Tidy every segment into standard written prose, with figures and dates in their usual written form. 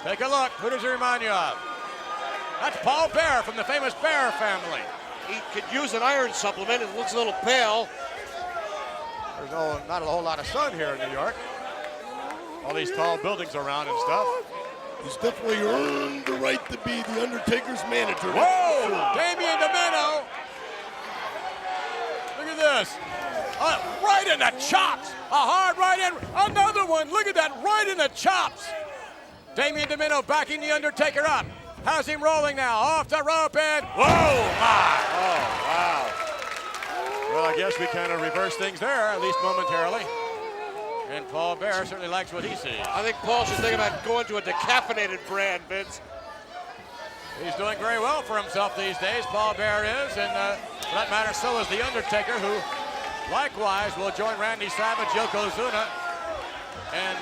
Take a look. Who does he remind you of? That's Paul Bear from the famous Bear family. He could use an iron supplement. It looks a little pale. There's not a whole lot of sun here in New York. All these tall buildings around and stuff. He's definitely earned the right to be the Undertaker's manager. Whoa! Damian Demino. Look at this. Right in the chops. A hard right in. Another one. Look at that. Right in the chops. Damian Demino backing the Undertaker up. Has him rolling now. Off the rope and whoa! My. Oh, wow. Well, I guess we kind of reverse things there, at least momentarily. And Paul Bear certainly likes what he sees. I think Paul should think about going to a decaffeinated brand, Vince. He's doing very well for himself these days, Paul Bear is, and for that matter, so is The Undertaker, who likewise will join Randy Savage, Yokozuna, and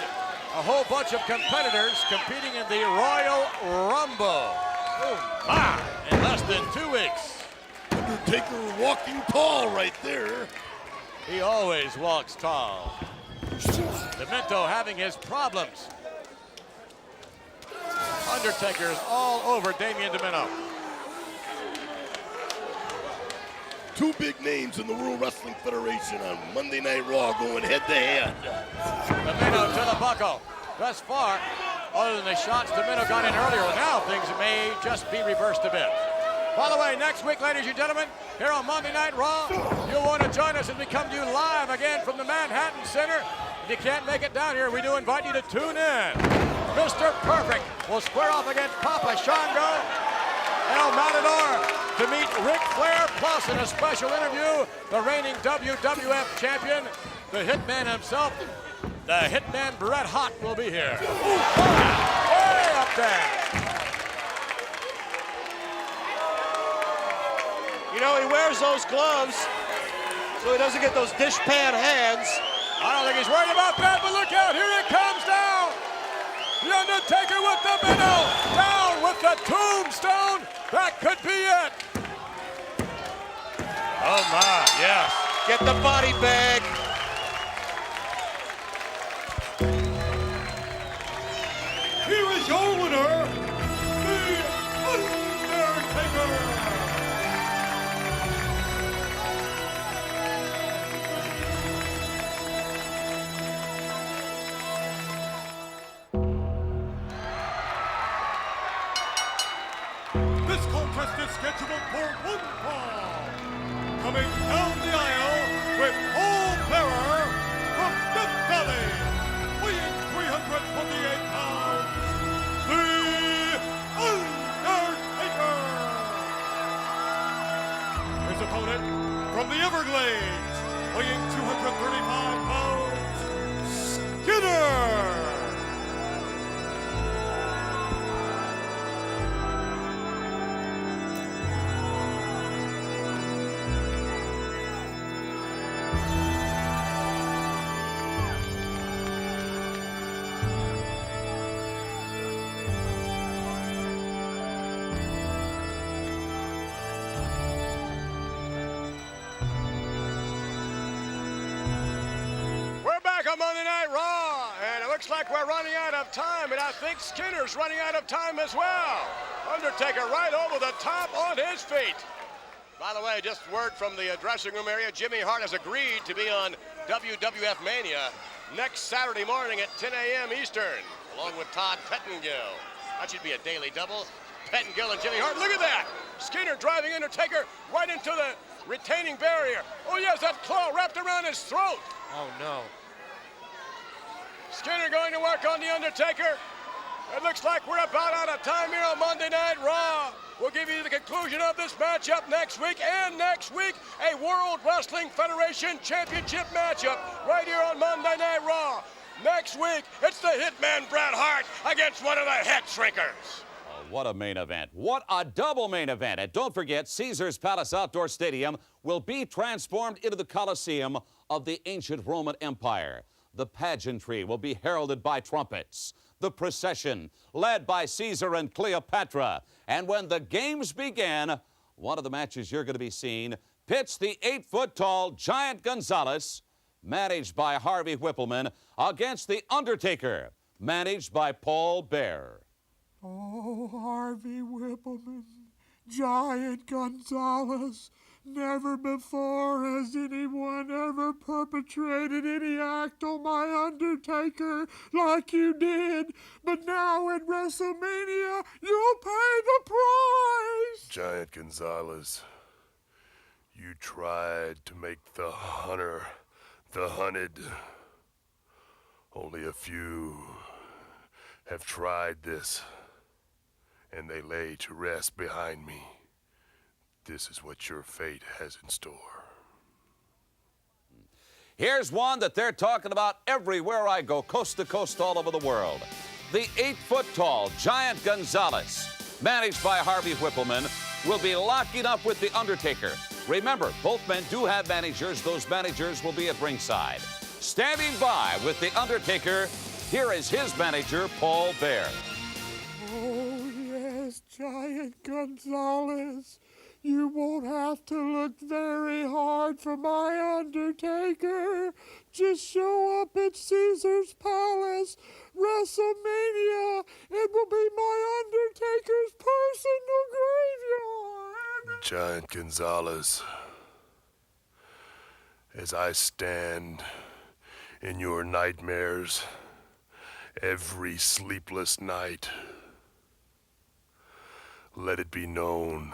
a whole bunch of competitors competing in the Royal Rumble. Oh my, in less than 2 weeks. Undertaker walking tall right there. He always walks tall. Demino having his problems. Undertaker's all over Damian Demino. Two big names in the World Wrestling Federation on Monday Night Raw going head-to-head. Demino to the buckle. Thus far, other than the shots Demino got in earlier, now things may just be reversed a bit. By the way, next week, ladies and gentlemen, here on Monday Night Raw, you'll want to join us as we come to you live again from the Manhattan Center. If you can't make it down here, we do invite you to tune in. Mr. Perfect will square off against Papa Shango, El Matador, to meet Ric Flair, plus in a special interview, the reigning WWF champion, the Hitman himself, the Hitman Bret Hart will be here. Ooh, way up there. You know, he wears those gloves so he doesn't get those dishpan hands. I don't think he's worried about that, but look out, here it comes down. The Undertaker with the minnow, down with the tombstone. That could be it. Oh my, yes. Get the body bag. Here is your winner, The Undertaker. This contest is scheduled for one fall. Coming down the aisle with Paul Bearer from Death Valley, weighing 328 pounds, The Undertaker. His opponent from the Everglades, weighing 235 pounds, Skinner. Back on Monday Night Raw, and it looks like we're running out of time, and I think Skinner's running out of time as well. Undertaker right over the top on his feet. By the way, just word from the dressing room area, Jimmy Hart has agreed to be on WWF Mania next Saturday morning at 10 a.m. Eastern, along with Todd Pettengill. That should be a daily double. Pettengill and Jimmy Hart, look at that! Skinner driving Undertaker right into the retaining barrier. Oh yes, that claw wrapped around his throat. Oh, no. Skinner going to work on The Undertaker. It looks like we're about out of time here on Monday Night Raw. We'll give you the conclusion of this matchup next week, and next week, a World Wrestling Federation Championship matchup right here on Monday Night Raw. Next week, it's the Hitman Bret Hart against one of the Head Shrinkers. What a main event. What a double main event. And don't forget, Caesars Palace Outdoor Stadium will be transformed into the Colosseum of the ancient Roman Empire. The pageantry will be heralded by trumpets. The procession, led by Caesar and Cleopatra. And when the games begin, one of the matches you're going to be seeing pits the 8-foot-tall Giant Gonzalez, managed by Harvey Whippleman, against The Undertaker, managed by Paul Bear. Oh, Harvey Whippleman, Giant Gonzalez, never before has anyone ever perpetrated any act on my Undertaker like you did. But now at WrestleMania, you'll pay the price. Giant Gonzalez, you tried to make the hunter the hunted. Only a few have tried this, and they lay to rest behind me. This is what your fate has in store. Here's one that they're talking about everywhere I go, coast to coast all over the world. The 8-foot-tall Giant Gonzalez, managed by Harvey Whippleman, will be locking up with The Undertaker. Remember, both men do have managers. Those managers will be at ringside. Standing by with The Undertaker, here is his manager, Paul Bear. Oh, yes, Giant Gonzalez. You won't have to look very hard for my Undertaker. Just show up at Caesar's Palace, WrestleMania. It will be my Undertaker's personal graveyard. Giant Gonzalez, as I stand in your nightmares every sleepless night, let it be known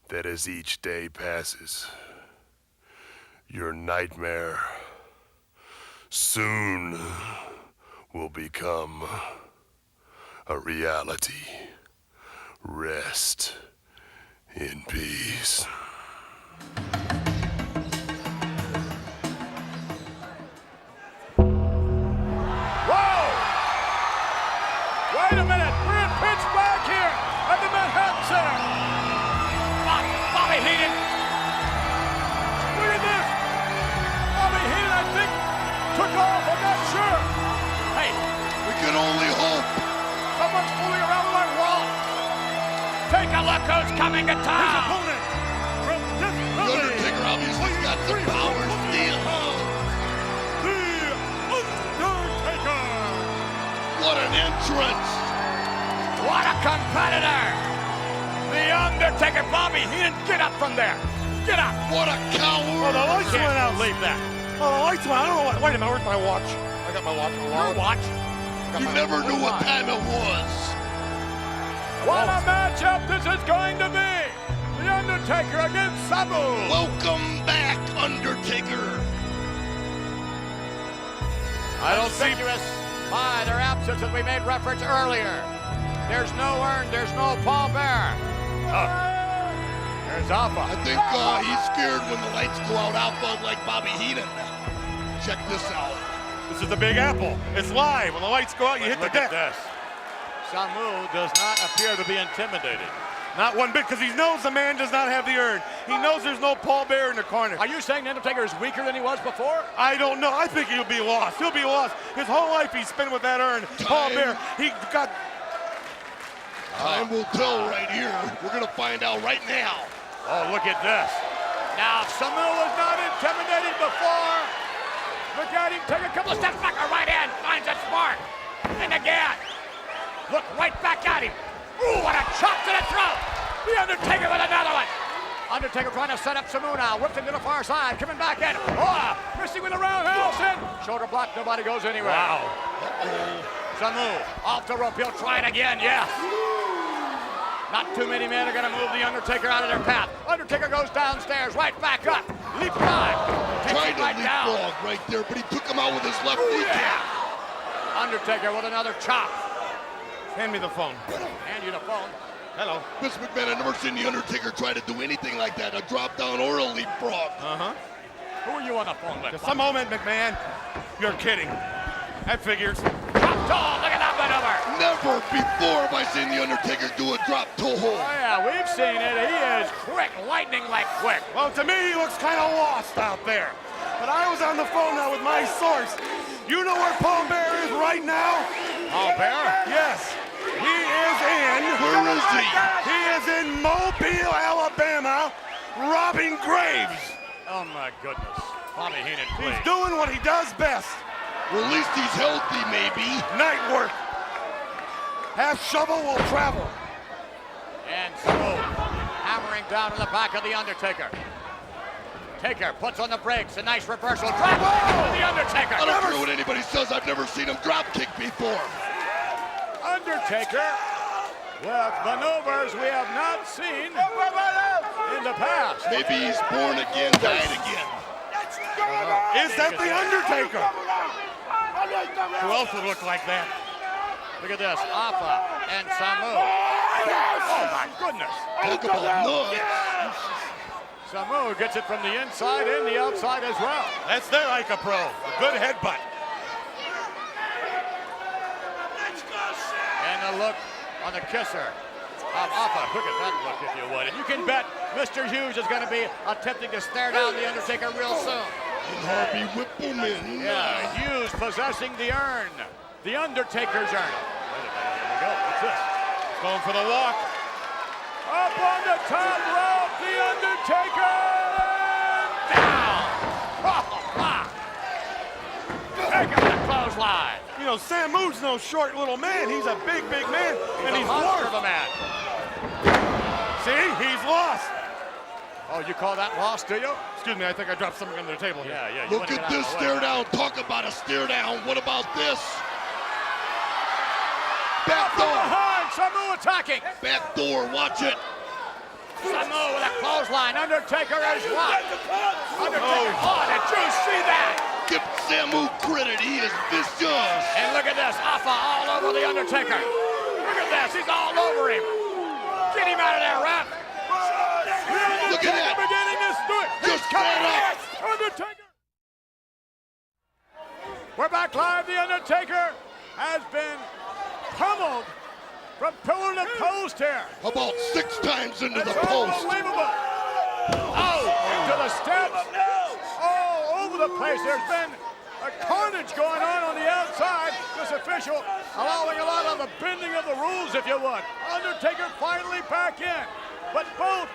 that as each day passes, your nightmare soon will become a reality. Rest in peace. Wait a minute, we're in Pittsburgh here at the Manhattan Center. Bobby Heenan. Look at this. Bobby Heenan, I think, took off. I'm not sure. Hey, We can only hope. someone's fooling around with my wallet. Take a look who's coming to His town. opponent from Death The Valley, Undertaker obviously got some power still. The Undertaker. What an entrance! What a competitor. The Undertaker. Bobby Heenan, get up from there. Get up. What a coward! Oh, the lights went out. Leave that. Oh, the lights went out. I don't know what. Wait a minute, where's my watch? I got my watch in the Your wallet. watch. You never knew what time it was. What a matchup this is going to be. The Undertaker against Samu. Welcome back, Undertaker. I don't Conspicuous by their absence that we made reference earlier. There's no urn, there's no Paul Bear. There's Alpha. I think he's scared when the lights go out. Alpha like Bobby Heenan. Check this out. This is the Big Apple. It's live. When the lights go out, you hit the Look deck. at this. Samu does not appear to be intimidated. Not one bit, because he knows the man does not have the urn. He knows there's no Paul Bear in the corner. Are you saying the Undertaker is weaker than he was before? I don't know. I think he'll be lost. He'll be lost. His whole life he's spent with that urn. Paul Bear, he got... Time will tell right here. We're going to find out right now. Oh, look at this. Now, Samu was not intimidated before. Look at him take a couple of steps back, a right hand, finds a spark. And again. Look right back at him. Ooh, what a chop to the throat. The Undertaker with another one. Undertaker trying to set up Samu now. Whipped him to the far side, coming back in. Oh, missing with a roundhouse in. Shoulder block, nobody goes anywhere. Wow. Samu off the rope, he'll try it again, yes. Not too many men are gonna move the Undertaker out of their path. Undertaker goes downstairs, right back up. Leap dive. Tried to right down. leapfrog right there, but he took him out with his left Ooh, kneecap. yeah. Undertaker with another chop. Hand me the phone. Hand you the phone. Hello. Vince McMahon, I've never seen the Undertaker try to do anything like that, a drop down or a leapfrog. Uh-huh. Who are you on the phone with? Just a moment, McMahon. You're kidding. That figures. Drop toe, look at that maneuver. Never before have I seen the Undertaker do a drop toe hold. Oh yeah, we've seen it. He is quick, lightning like quick. Well, to me, he looks kind of lost out there. But I was on the phone now with my source. You know where Paul Bear is right now? Paul Bear? Yes. He is in... Where is he? He is in Mobile, Alabama, robbing graves. Oh my goodness. Bobby Heenan, please. He's doing what he does best. Well, at least he's healthy, maybe. Night work. Half shovel will travel. And Samu hammering down on the back of the Undertaker. Taker puts on the brakes, a nice reversal. Drop kick to the Undertaker. I don't care what anybody says, I've never seen him drop kick before. Undertaker with maneuvers we have not seen in the past. Maybe he's born again, died again. Is that the Undertaker? Who else would look like that? Look at this, Alpha and Samu. Oh my goodness. Talk about nuts. Samu gets it from the inside and the outside as well. That's their Ica Pro. A good headbutt. And a look on the kisser of Alpha. Look at that look, if you would. And you can bet Mr. Hughes is going to be attempting to stare down the Undertaker real soon. Harvey Whippleman. Yeah, Hughes possessing the urn. The Undertaker's urn. Wait a minute, here we go. What's this? Going for the walk. Up on the top rope, the Undertaker! Down! Oh, my! Take up the clothesline. You know, Samu's no short little man. He's a big, big man. And he's monster of lost. a man. See, he's lost. Oh, you call that loss, do you? Excuse me, I think I dropped something under the table here. Yeah, yeah. You Look wanna at get out this of the way. stare down. Talk about a stare down. What about this? Back From door. behind, Samu attacking. Back door. Watch it. Samu with a clothesline. Undertaker is what? Undertaker. Oh, did you see that? Give Samu credit. He is vicious. And look at this. Alpha all over the Undertaker. Look at this. He's all over him. Get him out of there, ref. Look at that. Beginning this do it. Just stand up. Undertaker. We're back live. The Undertaker has been pummeled from pillar to post here. How about 6 times into the It's post? unbelievable. Oh, into the steps. All over the place. There's been a carnage going on the outside. This official allowing a lot of the bending of the rules, if you would. Undertaker finally back in. But both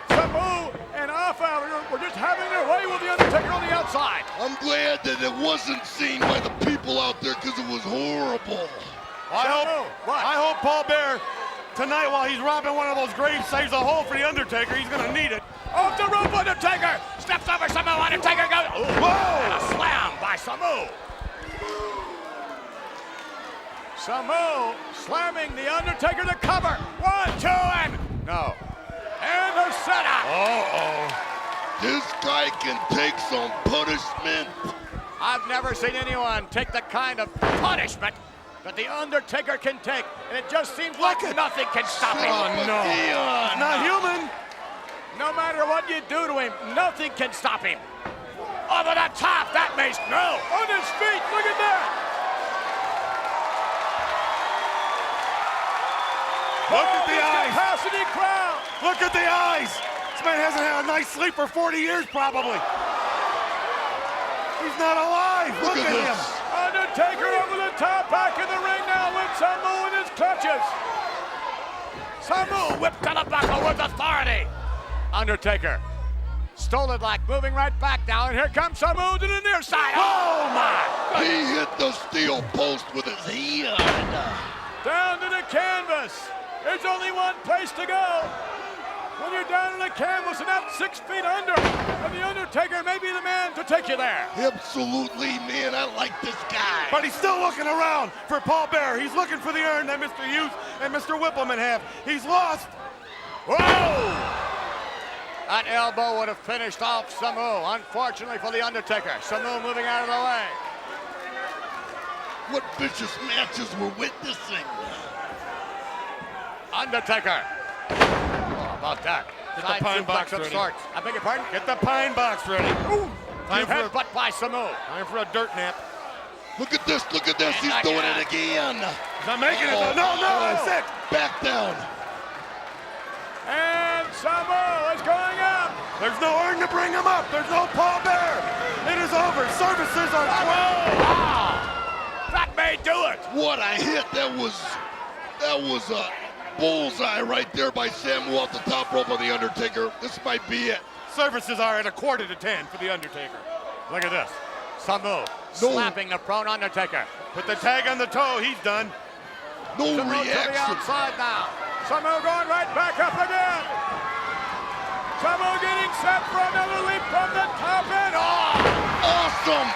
Samu and Alpha were just having their way with the Undertaker on the outside. I'm glad that it wasn't seen by the people out there because it was horrible. I hope Paul Bear tonight, while he's robbing one of those graves, saves a hole for the Undertaker. He's going to need it. Off the rope, Undertaker steps over Samu. Undertaker goes. Ooh, Whoa! and a slam by Samu. Samu slamming the Undertaker to cover. 1, 2, and no. And the setup. This guy can take some punishment. I've never seen anyone take the kind of punishment that the Undertaker can take, and it just seems like nothing can stop him. Oh, no. Not human. No matter what you do to him, nothing can stop him. Over the top, that makes no. On his feet, look at that. Look at the eyes. Capacity crowd. Look at the eyes. This man hasn't had a nice sleep for 40 years, probably. He's not alive. Look at him. Undertaker over the top, back in the ring now with Samu in his clutches. Samu whipped to the buckle with authority. Undertaker stole it like moving right back now, and here comes Samu to the near side. Oh my! He hit the steel post with his hand. Down to the canvas. There's only one place to go. When you're down on the canvas and not 6 feet under, and the Undertaker may be the man to take you there. Absolutely, man. I like this guy. But he's still looking around for Paul Bear. He's looking for the urn that Mr. Hughes and Mr. Whippleman have. He's lost. Whoa! That elbow would have finished off Samu, unfortunately for the Undertaker. Samu moving out of the way. What vicious matches we're witnessing. Undertaker. Oh, about that. Get the Side pine suplex box of ready. sorts. I beg your pardon? Get the pine box ready. Ooh! Time for a- Headbutt by Samu. Time for a dirt nap. Look at this. Look at this. And He's I doing got it again. He's not making it. Oh, No, that's it. Back down. And Samu is going up. There's no urn to bring him up. There's no Paul Bear. It is over. Services are closed. Wow! That may do it. What a hit. That was a bullseye right there by Samu off the top rope of the Undertaker. This might be it. Services are at 9:45 for the Undertaker. Look at this. Samu slapping the prone Undertaker. Put the tag on the toe. He's done. No Samu to the reaction. outside now. Samu going right back up again. Samu getting set for another leap from the top end. Oh! Awesome.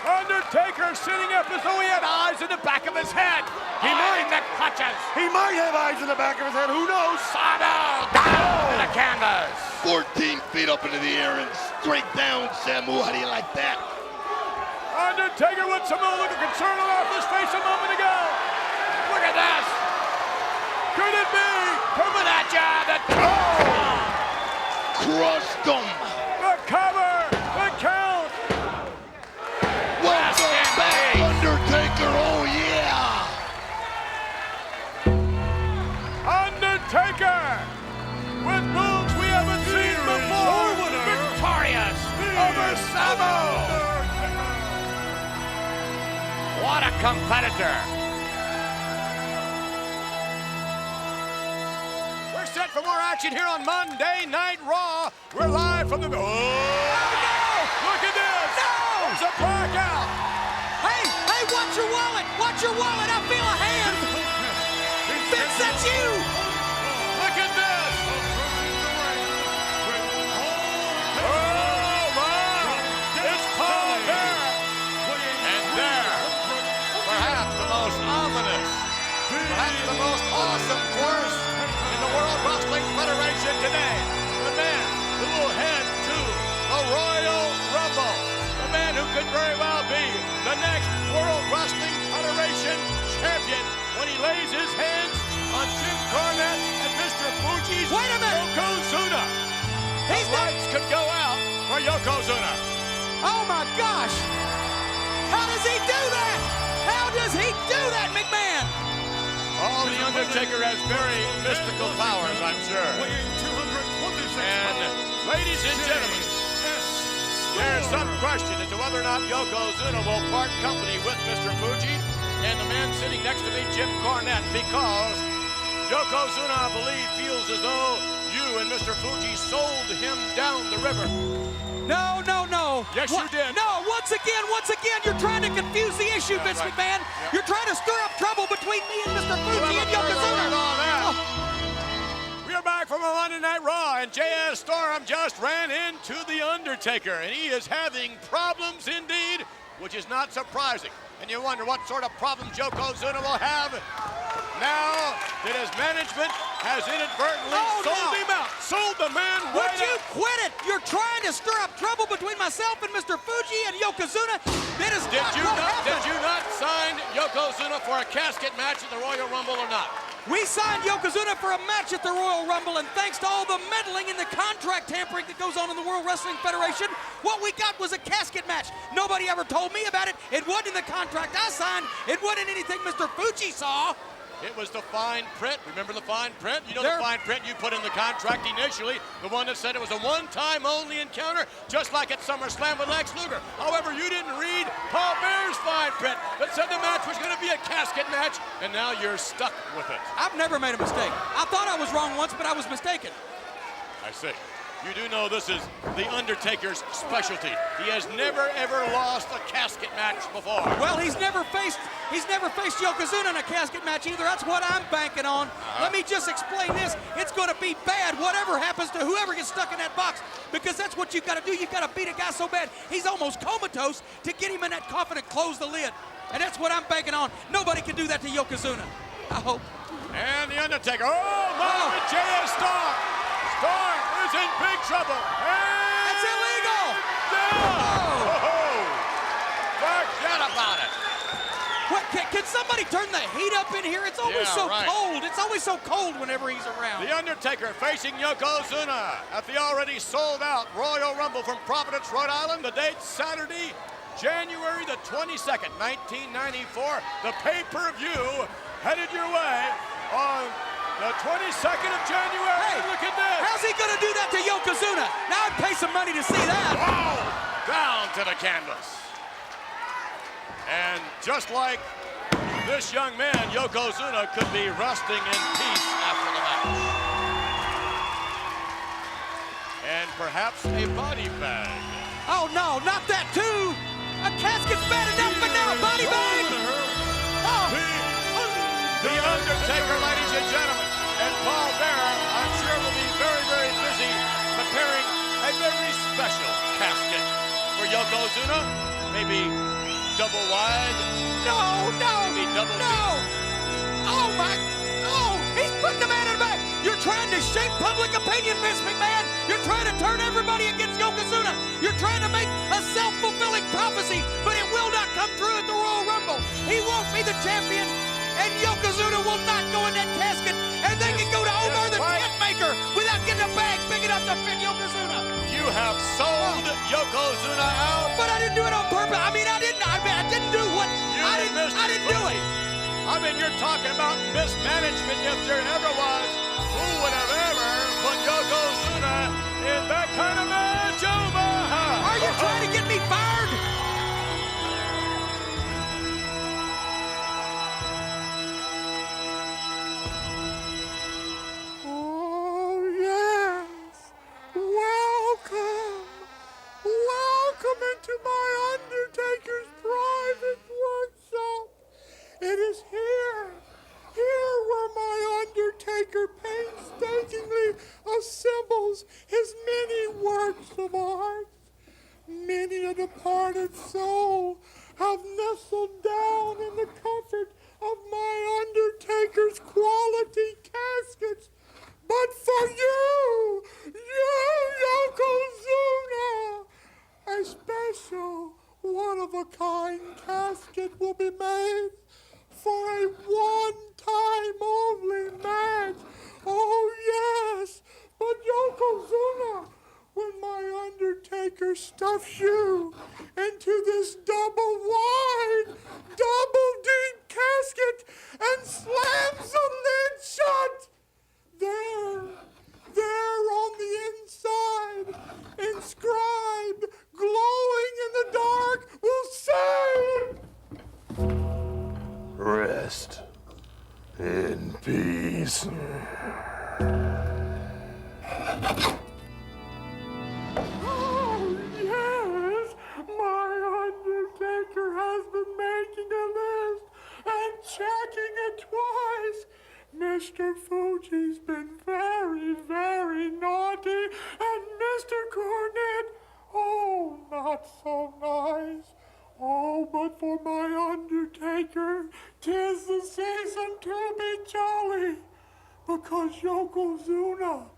Undertaker sitting up as though he had eyes in the back of his head. He might the clutches. He might have eyes in the back of his head. Who knows? Samu down to the canvas. 14 feet up into the air and straight down, Samu. How do you like that? Undertaker with Samu looking concerned off his face a moment ago. Look at this. Could it be? Coming at ya. Crushed him. The cover. The count. Welcome back, Undertaker. Oh, yeah. Undertaker with moves we haven't seen before. Victorious over Samu. What a competitor. We're set for more action here on Monday Night Raw. We're live from the... Oh, no! Look at this. No! There's a blackout. Hey, watch your wallet! Watch your wallet! I feel a hand! Vince, that's you! Look at this. Oh, my. It's Paul Bear. And there, perhaps the most ominous, perhaps the most awesome force in the World Wrestling Federation today. The man who will head to the Royal Rumble. The man who could very well be the next World Wrestling Federation champion when he lays his hands on Jim Cornette and Mr. Fuji's Wait a minute. Yokozuna. He's The lights could go out for Yokozuna. Oh my gosh! How does he do that? How does he do that, McMahon? Oh, the Undertaker has very mystical powers, I'm sure. And ladies and gentlemen, there's some question as to whether or not Yokozuna will part company with Mr. Fuji and the man sitting next to me, Jim Cornette, because Yokozuna, I believe, feels as though you and Mr. Fuji sold him down the river. No. Yes, you did. No, once again, you're trying to confuse the issue, Vince right. McMahon. Yeah. You're trying to stir up trouble between me and Mr. Fuji and Yokozuna. We are back from a Monday Night Raw, and J.S. Storm just ran into The Undertaker, and he is having problems indeed, which is not surprising. And you wonder what sort of problems Yokozuna will have now that his management has inadvertently sold him out. Sold the man Would right you out. quit it? You're trying to stir up trouble between myself and Mr. Fuji and Yokozuna. That is Did not you what not, happened. did you not sign Yokozuna for a casket match at the Royal Rumble or not? We signed Yokozuna for a match at the Royal Rumble, and thanks to all the meddling and the contract tampering that goes on in the World Wrestling Federation, what we got was a casket match. Nobody ever told me about it. It wasn't in the contract I signed. It wasn't anything Mr. Fuji saw. It was the fine print. Remember the fine print? You know There- the fine print you put in the contract initially, the one that said it was a one-time only encounter, just like at SummerSlam with Lex Luger. However, you didn't read Paul Bear's fine print that said the match was going to be a casket match, and now you're stuck with it. I've never made a mistake. I thought I was wrong once, but I was mistaken. I see. You do know this is the Undertaker's specialty. He has never, ever lost a casket match before. Well, he's never faced Yokozuna in a casket match either. That's what I'm banking on. Let me just explain this. It's going to be bad, whatever happens to whoever gets stuck in that box, because that's what you've got to do. You've got to beat a guy so bad he's almost comatose to get him in that coffin and close the lid. And that's what I'm banking on. Nobody can do that to Yokozuna, I hope. And the Undertaker. Oh, my, J.S. Storm. Storm is in big trouble. And That's illegal. down. Oh, forget about it. What, can somebody turn the heat up in here? It's always Yeah, so right. cold. It's always so cold whenever he's around. The Undertaker facing Yokozuna at the already sold-out Royal Rumble from Providence, Rhode Island. The date Saturday, January the 22nd, 1994. The pay-per-view headed your way on the 22nd of January. Hey, look at this. How's he gonna do that to Yokozuna? Now I'd pay some money to see that. Oh, down to the canvas. And just like this young man, Yokozuna could be resting in peace after the match. And perhaps a body bag. Oh no, not that too. A casket's bad enough, but now a body bag. Oh. The Undertaker, ladies and gentlemen. And Paul Bearer, I'm sure, will be very, very busy preparing a very special casket for Yokozuna. Maybe double wide. No, Maybe double no. Oh, my. Oh, he's putting the man in the back. You're trying to shape public opinion, Vince McMahon. You're trying to turn everybody against Yokozuna. You're trying to make a self-fulfilling prophecy, but it will not come true at the Royal Rumble. He won't be the champion, and Yokozuna will not go in that casket, and they can go to Omar the tent maker without getting a bag big enough to fit Yokozuna. You have sold Yokozuna out. But I didn't do it on purpose. I mean, I didn't do what I didn't do it. I mean, you're talking about mismanagement if there ever was. Who would have ever put Yokozuna in that kind of match over? Are you trying to get me fired? Oh, yes. Welcome. Welcome into my Undertaker's private workshop. It is here where my Undertaker painstakingly assembles his many works of art. Many a departed soul have nestled down in the comfort of my Undertaker's quality caskets. But for you, Yokozuna, a special one-of-a-kind casket will be made for a one-time only match. Oh, yes, but Yokozuna, when my Undertaker stuffs you into this double-wide, double-deep casket and slams the lid shut, there on the inside, inscribed, glowing in the dark, will say, Rest in peace. oh, yes, my Undertaker has been making a list and checking it twice. Mr. Fuji's been very, very naughty, and Mr. Cornette, oh, not so nice. Oh, but for my Undertaker, 'tis the season to be jolly, because Yokozuna,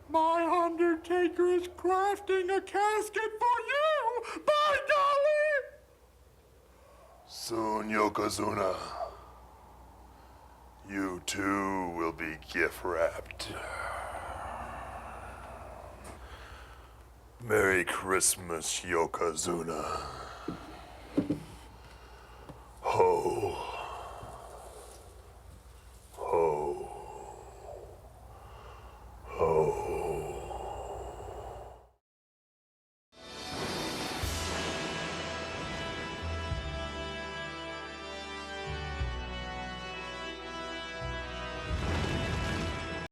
my Undertaker is crafting a casket for you, by golly! Soon, Yokozuna, you too will be gift wrapped. Merry Christmas, Yokozuna.